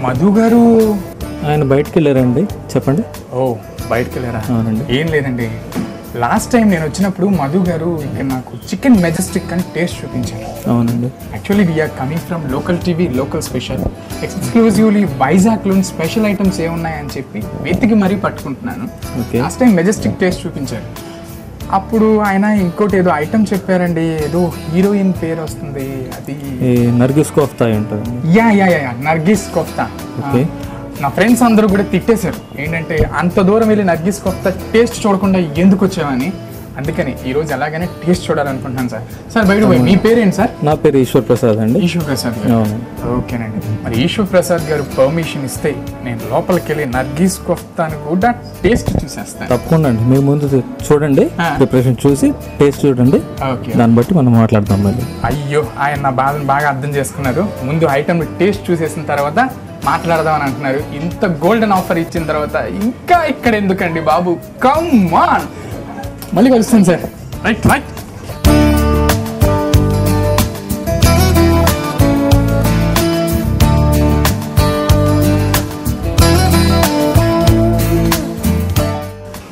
మధు గారు ఆయన బయటకు వెళ్ళారండి, చెప్పండి. ఓ బయటకు వెళ్ళారా? అవునండి. ఏం లేదండి, లాస్ట్ టైం నేను వచ్చినప్పుడు మధు గారు ఇక్కడ నాకు చికెన్ మెజెస్టిక్ అని టేస్ట్ చూపించారు. అవునండి. Actually we are coming from local TV, local special, exclusively వైజాగ్లో స్పెషల్ ఐటమ్స్ ఏమున్నాయని చెప్పి వెతికి మరీ పట్టుకుంటున్నాను. లాస్ట్ టైం మెజెస్టిక్ టేస్ట్ చూపించారు. అప్పుడు ఆయన ఇంకోటి ఏదో ఐటమ్ చెప్పారండి, ఏదో హీరోయిన్ పేరు వస్తుంది, అది నర్గిస్ కోఫ్తా ఉంటుంది. Yeah yeah yeah Nargis kofta. Okay. నా ఫ్రెండ్స్ అందరూ కూడా తిట్టేశారు, ఏంటంటే అంత దూరం వెళ్ళి నర్గిస్ కోఫ్తా టేస్ట్ చూడకుండా ఎందుకు వచ్చామని. అందుకని ఈరోజు ఎలాగైనా టేస్ట్ చూడాలనుకుంటున్నాను సార్. సార్ బయట మీ పేరేంటి సార్? నా పేరు ఈశ్వర్ ప్రసాద్ అండి. ఈశ్వర్ ప్రసాద్ గారు. ఓకేనండి. మరి ఈశ్వర్ ప్రసాద్ గారు పర్మిషన్ ఇస్తే నేను లోపలికి వెళ్ళి నర్గిస్ కోఫ్తాను కూడా టేస్ట్ చూసేస్తాను. తప్పకుండా అండి, మీరు ముందు చూడండి, ప్రిపరేషన్ చూసి టేస్ట్ చూడండి, దాన్ని బట్టి మనం మాట్లాడతాం మళ్ళీ. అయ్యో, ఆయన నా బాధను బాగా అర్థం చేసుకున్నారు. ముందు ఐటమ్ టేస్ట్ చూసేసిన తర్వాత మాట్లాడదాం అని అంటున్నారు. ఇంత గోల్డెన్ ఆఫర్ ఇచ్చిన తర్వాత ఇంకా ఇక్కడ ఎందుకండి బాబు, కమ్ ఆన్. మళ్ళీ కలుస్తాను sir. Right right.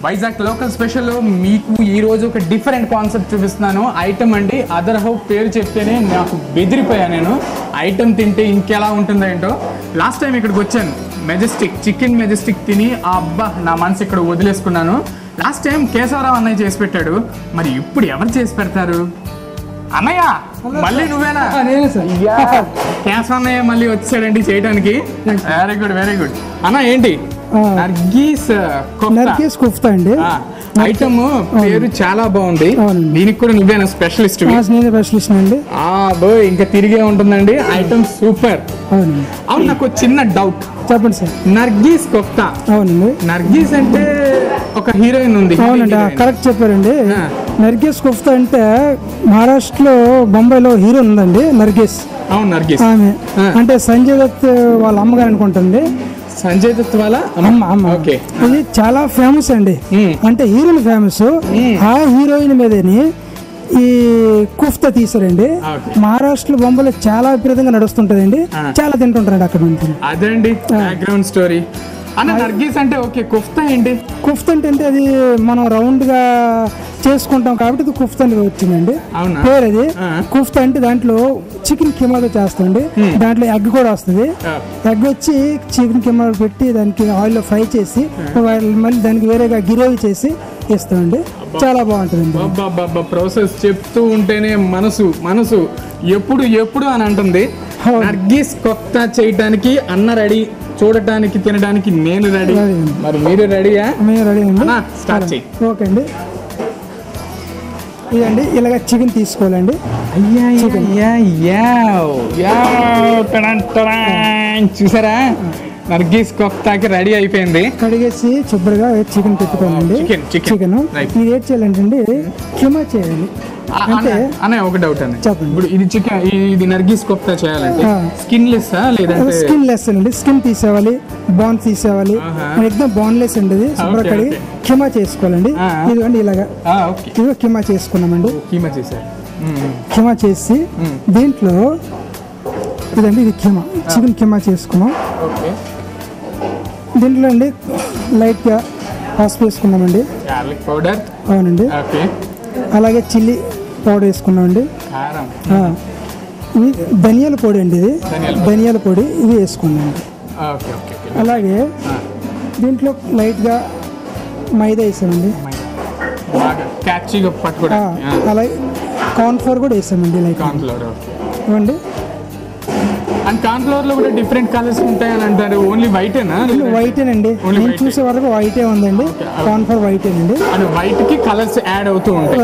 Vizag local స్పెషల్లో మీకు ఈరోజు ఒక డిఫరెంట్ కాన్సెప్ట్ చూపిస్తున్నాను. ఐటమ్ అండి, అదర్ హౌ పేరు చెప్తేనే నాకు బెదిరిపోయాను నేను. ఐటమ్ తింటే ఇంకెలా ఉంటుందో ఏంటో. లాస్ట్ టైం ఇక్కడికి వచ్చాను, మెజెస్టిక్ చికెన్ మెజెస్టిక్ తిని అబ్బా నా మనసు ఇక్కడ వదిలేసుకున్నాను. లాస్ట్ టైం కేశవరావు అన్నయ్య చేసి పెట్టాడు, మరి ఇప్పుడు ఎవరు చేసి పెడతారు? అన్నయ్య మళ్ళీ నువ్వేనా? కేశవ అన్నయ్య మళ్ళీ వచ్చాడండి చేయడానికి. Very good very good. అన్న ఏంటి? నర్గీస్ కోఫ్తా అండి. ఐటమ్ పేరు చాలా బాగుంది, దీనికి కూడా నువ్వేనా స్పెషలిస్ట్? స్పెషలిస్ట్ అండి. ఇంకా తిరిగే ఉంటుందండి. Item super. అవును, నాకు చిన్న డౌట్. చెప్పండి సార్. నర్గీస్ కోఫ్తా. అవునండి. నర్గీస్ అంటే ఒక హీరోయిన్ ఉంది. అవునండి, కరెక్ట్ చెప్పారండి. నర్గీస్ కోఫ్తా అంటే మహారాష్ట్రలో, బొంబాయిలో హీరోయిన్ ఉందండి నర్గీస్. అవును, నర్గీస్ ఆమె అంటే సంజయ్ దత్ వాళ్ళ అమ్మగారు అనుకుంటుంది. సంజయ్ దత్ వాళ్ళ అమ్మ. ఓకే. ఇది చాలా ఫేమస్ అండి, అంటే హీరోయిన్ ఫేమస్. ఆ హీరోయిన్ మీదని ఈ కుఫ్తా తీసారండి. మహారాష్ట్ర, బొంబాయిలో చాలా విపరీతంగా నడుస్తుంటదండి, చాలా తింటుంటారండి అక్కడ నుంచి. అదండి బ్యాక్గ్రౌండ్ స్టోరీ. అన్న నర్గీస్ అంటే ఓకే, కుఫ్తా ఏంటి? కుఫ్తా అంటే అది మనం రౌండ్ గా చేసుకుంటాం కాబట్టి ఇది కుఫ్తా అని వచ్చిందండి పేరు. అది కుఫ్తా అంటే దాంట్లో చికెన్ కిమాతో చేస్తామండి, దాంట్లో ఎగ్ కూడా వస్తుంది. ఎగ్ వచ్చి చికెన్ కిమా పెట్టి దానికి ఆయిల్లో ఫ్రై చేసి మళ్ళీ దానికి వేరేగా గిరేవీ చేసి ఇస్తామండి. చాలా బాగుంటుంది. ప్రాసెస్ చెప్తూ ఉంటేనే మనసు మనసు ఎప్పుడు ఎప్పుడు అని అంటుంది. నర్గీస్ కొత్త చేయడానికి అన్న రెడీ, చూడటానికి తినడానికి నేను రెడీ. మరి మీరు రెడీయా? మేము రెడీ అండి. స్టార్ట్ చేయి. ఓకే అండి. ఇదండి ఇలాగ చికెన్ తీసుకోవాలండి. చూసారా, నర్గీస్ కోఫ్తాకి రెడీ అయిపోయింది. కడిగేసి శుభ్రంగా చికెన్ పెట్టుకోవాలండి. చికెన్ ఇది ఏం చేయాలంటే కిమా చేయాలి. అంటే అనే ఒక డౌట్ అండి, చెప్పండి. ఇప్పుడు ఇది చికెన్, ఇది నర్గీస్ కోఫ్తా చేయాలంటే స్కిన్ లెస్ లేదంటే? స్కిన్ లెస్ అండి. స్కిన్ తీసేవాలి, బోన్ తీసేవాలి. ఎగ్దమ్ బోన్లెస్ అండి. ఇది శుభ్రంగా కడిగి కిమా చేసుకోవాలండి. ఇదిగోండి ఇలాగా ఇదిగో కిమా చేసుకున్నామండి. కిమా చేశారు. కిమా చేసి దీంట్లో ఇదండి ఇది కిమా, చికెన్ కిమా చేసుకున్నాం. దీంట్లో అండి లైట్గా పసుపు వేసుకున్నామండి. Garlic powder. అవునండి. అలాగే చిల్లీ పౌడర్ వేసుకున్నామండి. ఇది ధనియాల పొడి అండి. ఇది ధనియాల పొడి ఇది వేసుకున్నామండి. అలాగే దీంట్లో లైట్గా మైదా వేసామండి. అలాగే కార్న్ఫ్లోర్ కూడా వేసామండి. లైట్ ఇవ్వండి. అండ్ కార్న్ఫ్లోర్ లో కూడా డిఫరెంట్ కలర్స్ ఉంటాయని అంటారు. ఓన్లీ వైటేనా? వైటేనండి. నేను చూసే వరకు వైటే ఉందండి. కార్న్ఫ్లోర్ వైటేనండి. అది వైట్ కి కలర్స్ యాడ్ అవుతూ ఉంటాయి.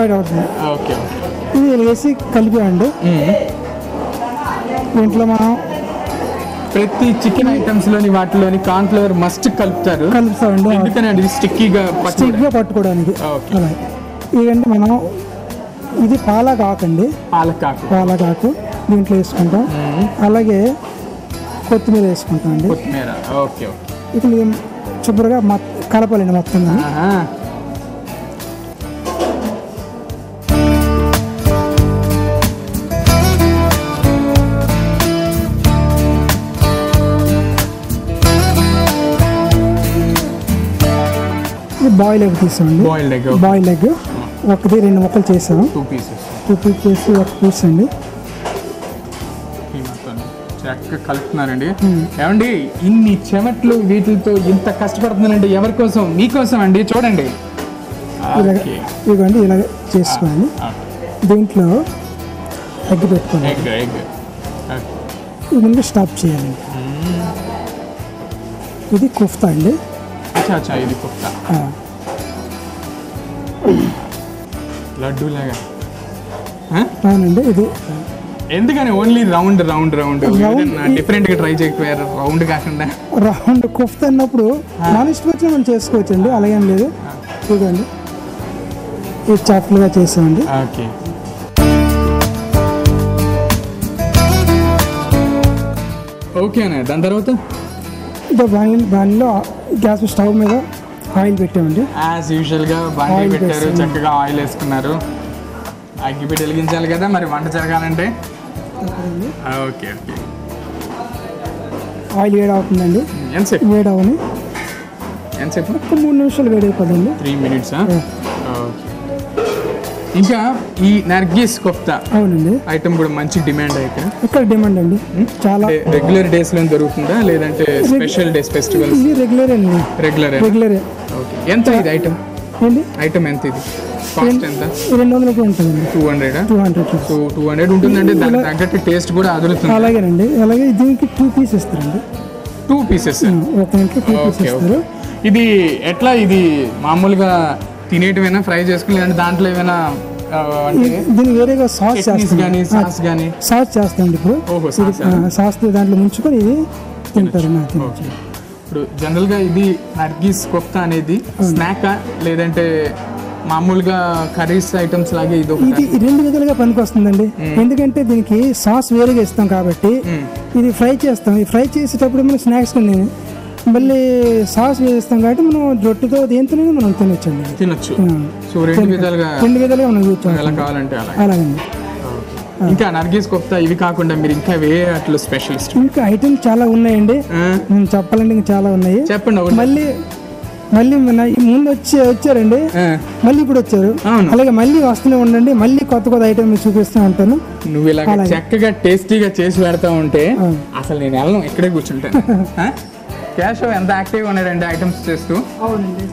ఇది వేసి కలిపామండి. దీంట్లో మనం ప్రతి చికెన్ ఐటమ్స్ లోని వాటిలోని కార్న్ఫ్లోర్ మస్ట్ కలుపుతామండి. ఎందుకని అది స్టిక్కీగా పట్టుకోవడానికి. అలా ఇదండి మనం ఇది పాలకాకు అండి. పాలకాకు దీంట్లో వేసుకుంటాం. అలాగే కొత్తిమీర వేసుకుంటాం అండి. ఇక శుభ్రంగా కలపాలండి మొత్తం. బాయిల్ ఎగ్ తీసామండి. బాయిల్ ఎగ్ ఒకటి 2 ముక్కలు చేసాము. 2 పీసెస్ ఒక పీస్ అండి. చక్కగా కలుపుతున్నారండి. ఏమండి ఇన్ని చెమట్లు వీటితో ఇంత కష్టపడుతున్నారండి ఎవరి కోసం? మీకోసం అండి. చూడండి ఇదిగోండి ఇలాగ చేసుకోండి. దీంట్లో ఎగ్ పెట్టుకోండి. ఇది స్టాప్ చేయాలి. ఇది కుఫ్తా అండి. ఇది కుఫ్తా లడ్డూ లాగా. అవునండి. ఇది ఎందుకని only round round round different గా ట్రై చేయకపోయారు? రౌండ్ కాకుండా రౌండ్ కుఫ్తా అన్నప్పుడు మన ఇష్టం వచ్చిన మనం చేసుకోవచ్చు అండి. అలాగేం లేదు. ఇదండి ఇది చాఫ్లుగా చేసామండి. ఓకేనా? దాని తర్వాత బాణీలో గ్యాస్ స్టవ్ మీద ఆయిల్ పెట్టామండి. యాజ్ యూజువల్ గా బాణీ పెట్టారు, చక్కగా ఆయిల్ వేసుకున్నారు. అగ్గిపెట్టి వెలిగించాలి కదా మరి వంట జరగాలంటే. Okay okay. ఆయిల్ వేడి అవుతుందండి. ఎంతసేపు వేడి అవని? ఎంతసేపు? 3 నిమిషాలు వేడి అయిపోతుంది. 3 minutes. ఇంకా ఈ నర్గీస్ కోఫ్తా అవునండి ఐటమ్ కూడా మంచి డిమాండ్ ఇక్కడ డిమాండ్ అండి. చాలా రెగ్యులర్ డేస్ లో దొరుకుతుందా లేదంటే స్పెషల్ డేస్ ఫెస్టివల్స్? ఇది రెగ్యులర్ అండి. రెగ్యులర్. ఓకే. ఎంత ఇది ఐటమ్? ఏంటి ఐటమ్ ఎంత ఇది? కాస్ట్ ఎంత? 200 ఉంటుందండి. 200. సో 200 ఉంటుందండి. దానికి తగ్గట్టు టేస్ట్ కూడా అదులుతుంది. అలాగేనండి. అలాగే దీనికి 2 పీస్ ఇస్తారండి. 2 pieces. ఒక ఇంట్లో 2 పీస్ ఇస్తారు. ఇది ఎట్లా? ఇది మామూలుగా తినేటివైనా ఫ్రై చేసుకుని లేదంటే దాంట్లో ఏమైనా దీన్ని వేరేగా సాస్ చేస్తాం. సాస్ చేస్తాండి. ఇప్పుడు సాస్ దాంట్లో ముంచుకొని ఇది తింటారు. ఇప్పుడు జనరల్ గా ఇది నర్గీస్ కోఫ్తా అనేది స్నాక్ లేదంటే మామూలుగా కర్రీస్ ఐటమ్స్ లాగే ఇది 2 విధాలుగా పనికి వస్తుందండి. ఎందుకంటే దీనికి సాస్ వేరేగా ఇస్తాం కాబట్టి ఇది ఫ్రై చేస్తాం. ఈ ఫ్రై చేసేటప్పుడు మనం స్నాక్స్ కొన్ని మళ్ళీ సాస్ వేస్తాం కాబట్టి మనం రొట్టెతో దేంతో మనం తినొచ్చు. సో 2 విధాలుగా మనం ఎలా కావాలంటే అలాగండి. ఇంకా నర్గీస్ కోఫ్తా ఇవి కాకుండా మీరు ఇంకా అట్లా స్పెషలిస్ట్ ఇంకా ఐటమ్స్ చాలా ఉన్నాయండి. చెప్పాలంటే ఇంకా చాలా ఉన్నాయి. చెప్పండి. మళ్ళీ ముందు వచ్చారండి, మళ్ళీ ఇప్పుడు వచ్చారు. అలాగే మళ్ళీ వస్తూనే ఉండండి. మళ్ళీ కొత్త ఐటమ్ చూపిస్తూ ఉంటాను. నువ్వు ఇలా చక్కగా టేస్టీగా చేసి పెడతా ఉంటే అసలు నేను వెళ్ళను, ఇక్కడే కూర్చుంటాను. క్యాష్ ఎంత యాక్టివ్గా ఉన్నాడండి ఐటమ్స్ చేస్తూ. అవునండి.